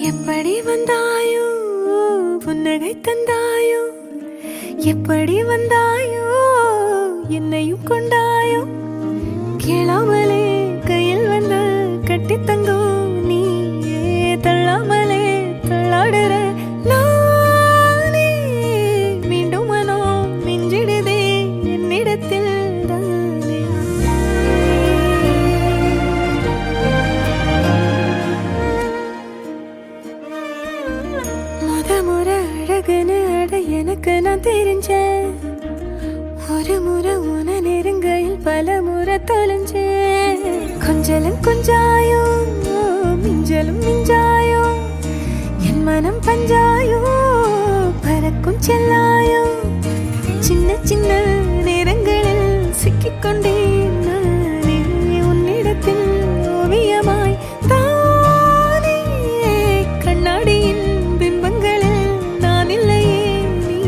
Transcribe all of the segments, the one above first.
எப்படி வந்தாயோ புன்னகை தந்தாயோ, எப்படி வந்தாயோ என்னையும் கொண்டாயோ, கேளாமலே கையில் வந்து கட்டி தங்கோ நீ தள்ளாமலே தள்ளாடுற நானே, மீண்டும் மனோ மிஞ்சிடுதே என்னிடத்தில் தானே. முறை அழகுன்னு அட எனக்கு நான் தெரிஞ்சேன், ஒரு முறை உன நெருங்கையில் பல முறை தொலைஞ்சேன். கொஞ்சலும் கொஞ்சாயோ மிஞ்சலும் மிஞ்சாயோ, என் மனம் பஞ்சாயோ பறக்கும் செல்லாயோ, சின்ன சின்ன நேரங்களில் சிக்கிக்கொண்டேன் நானே உன்னிடத்தில் ஓவியமாய் தானே. கண்ணாடியின் பிம்பங்களில் நான் இல்லையே நீ.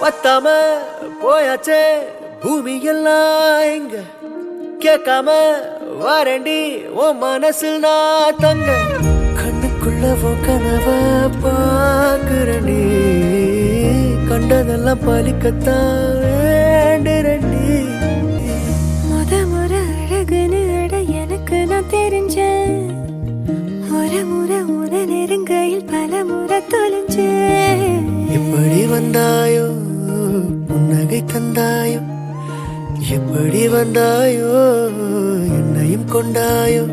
பத்தாம போயாச்சே பூமி எல்லாம் எங்க, கேட்காம வாரண்டி உன் மனசில் நான் தங்க, கண்ணுக்குள்ள உன் கனவ பாக்குறண்டி, கண்டதெல்லாம் பலிக்கத்தான் வேண்டுறண்டி. முறை அழகுன்னு அட எனக்கு நான் தெரிஞ்சேன், ஒரு முறை உன நெருங்கையில் பல முறை தொலைஞ்சேன். எப்படி வந்தாயோ புன்னகை தந்தாயோ, எப்படி வந்தாயோ என்னையும் கொண்டாயோ,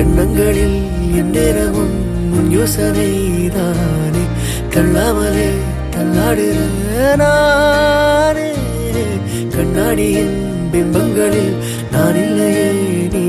எண்ணங்களில் எந்நேரமும் உன் யோசனை தானே, தள்ளாமலே தள்ளாடுற நானே, கண்ணாடியின் பிம்பங்களில் நான் இல்லையே நீ.